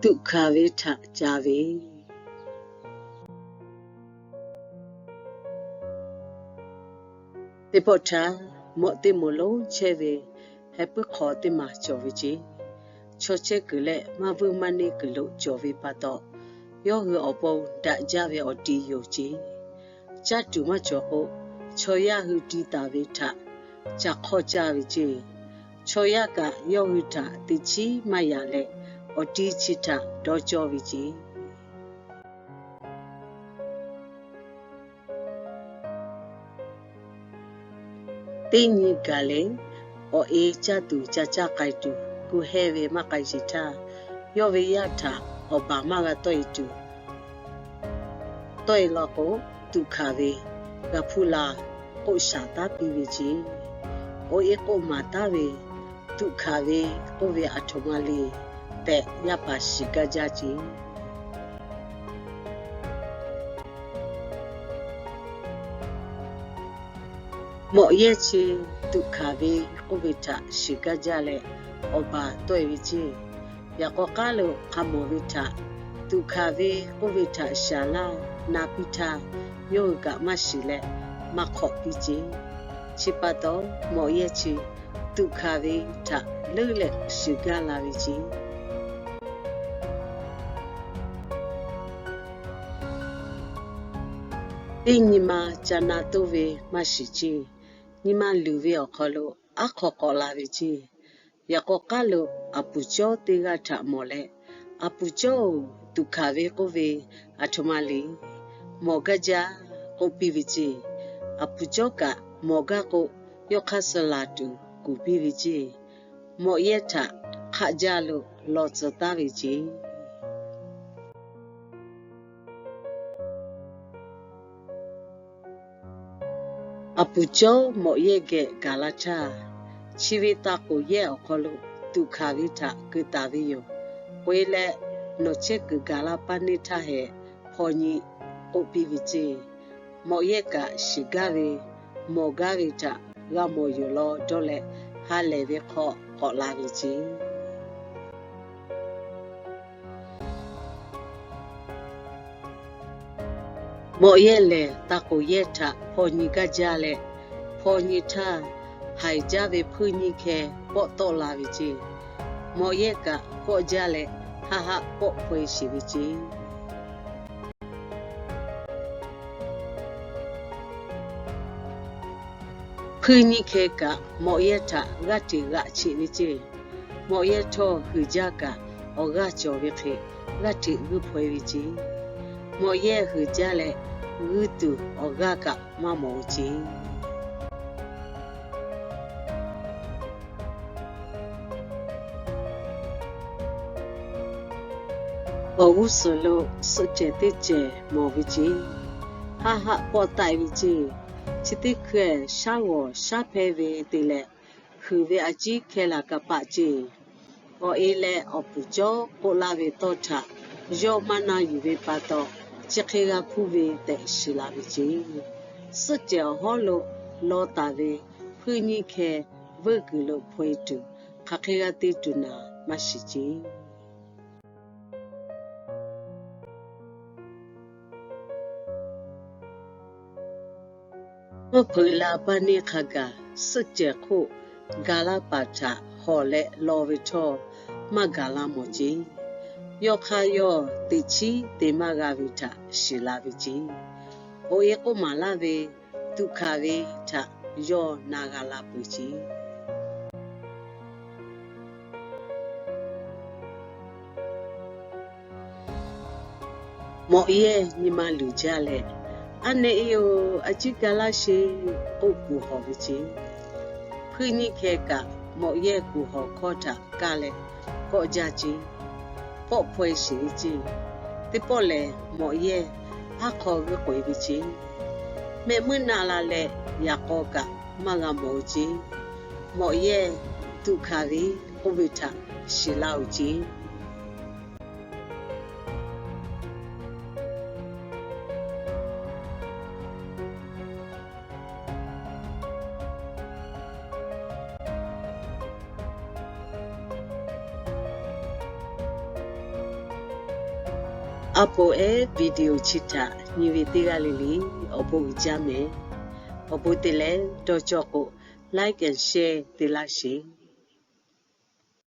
ဒုက္ခဝိထကြပဲတေပေါ်တာမော့တေမလုံးချဲပဲဟပ်ပခေါ်တေမှာကြော်ဝကြီးချောချက်ကလေးမဘုမနေကလို့ကြော်ဝပါတော့ယောဟေအပေါ်ဒါကြပဲအတီယိုကြီးကြတူမကြော်ဟုတ်ချောရဟူတီတာဝိထကြခေါ်ကြဝကြီးချောရကယောဟူတာတိချီမရလဲအတီချီတာဒေါ်ကြော်ဝကြီးတင်းကြီးကလည်းအေးချတူချချကိုက်တူကိုဟဲဝေမကိုက်စီတာယောဝေယထာဘာမကတော့တူတော့လောကိုဒုက္ခဝေကဖူလာကိုရှာတာပြီးပြီကြီးအေးကိုမာတာဝေဒုက္ခဝေကိုဝေအထမလေးတဲ့ရပါရှိကကြကြီးမောရဲ့ချီဒုက္ခဝေကိုဝေတာရှိကကြလေဘာတော့ဝေကြီးရကောကလိုခမောဝေတာဒုက္ခဝေကိုဝေတာရှာလာနာပိတာယောကမရှိလေမခော့ပြီးကြီးချစ်ပါတော့မောရဲ့ချီဒုက္ခဝေတာလွတ်လက်ရှိကလာပြီကြီးတင်းညီမဂျာနာတိုဝေမရှိကြီးညီမလူဝေခေါ်လို့အခခေါ်လာပြီကြီးရကောကလိုအပူကျော်တေကထမော်လေအပူကျော်ဒုက္ခဝေကိုဝေအထမလီမောကကြကိုပိဝကြီးအပူကျော်ကမောကကိုယောခဆလာတူကိုပိဝကြီးမောယထခကြလို့လောစတာဝကြီးအပူကျော်မောရဲ့ကဂလာချာชีวิตကိုရဲ့ခေါ်လို့ဒုက္ခဝိထကတာဝိယောဝေလေနိုချက်ကဂလာပနိထဟေဖောညီအိုပီဝချေမောရဲ့ကရှိဂဝေမောဂဝိထဂမောယောလောဒေါ်လေဟာလေဝေခေါ်လာဝိချေမောရဲ့လေတကိုရဲ့ထဖောညီကကြလေဖောညီထဟိုင်ကြပဲဖူးညီခဲပေါ့တော့လာပြီကြီးမော်ရက်ကပေါ့ကြလဲဟာဟာပေါ့ဖွေးရှိပြီကြီးဖူးညီခဲကမော်ရက်ထဂတ်တီကချီပြီကြီးမော်ရက်ထောဟူကြကဩကကြော်ပြီခေဂတ်တီဂုဖွေးပြီကြီးမော်ရက်ဟူကြလဲဂုတူဩကကမမောကြီးဘဝဆလို့စကြတဲ့ကျမောဝကြီးဟာဟာပေါ်တိုင်ဝကြီးချစ်တဲ့ခဲရှာဝရှာဖဲဝေတေလေခူဝေအကြီးခဲလာကပကြီးအေးလေအပူကျော်ပိုလာဝေတော့ထယောမနာယူဝေပါတော့ချစ်ခဲကဖူဝေတဲ့ရှိလာဝကြီးစကြဟောလို့လောတာဝေဖူညီခဲဝေကူလို့ဖွေတူခခဲကတိတူနာမရှိကြီးဘဖလာပနိခကစကြခုဂါလာပါထဟောလေလောဝီထောမဂါလာမောကြီးယောခါယောတိချီတေမဂါဝိထရှိလာဝီကြီးအိုယေကိုမာလာဝေဒုက္ခဝေထယောနာဂါလာပူကြီးမောယေညီမလူကြလေအနေယောအချစ်ကလာရှိအိုကူဟောဝချီဖူနိခေကမောရဲ့ကူဟောခေါ်တာကလည်းကောကြကြီးပေါ့ဖွဲရှိကြီးတိပေါ်လေမောရဲ့အခါဝခွေဝချီမေမနာလာလေယာကောကမဂမောကြီးမောရဲ့ဒုက္ခဝိဥဝိထရှိလောက်ကြီး Apo video chita niwi tiga lili opo ijame. Opo tele dojoko like and share tilashi.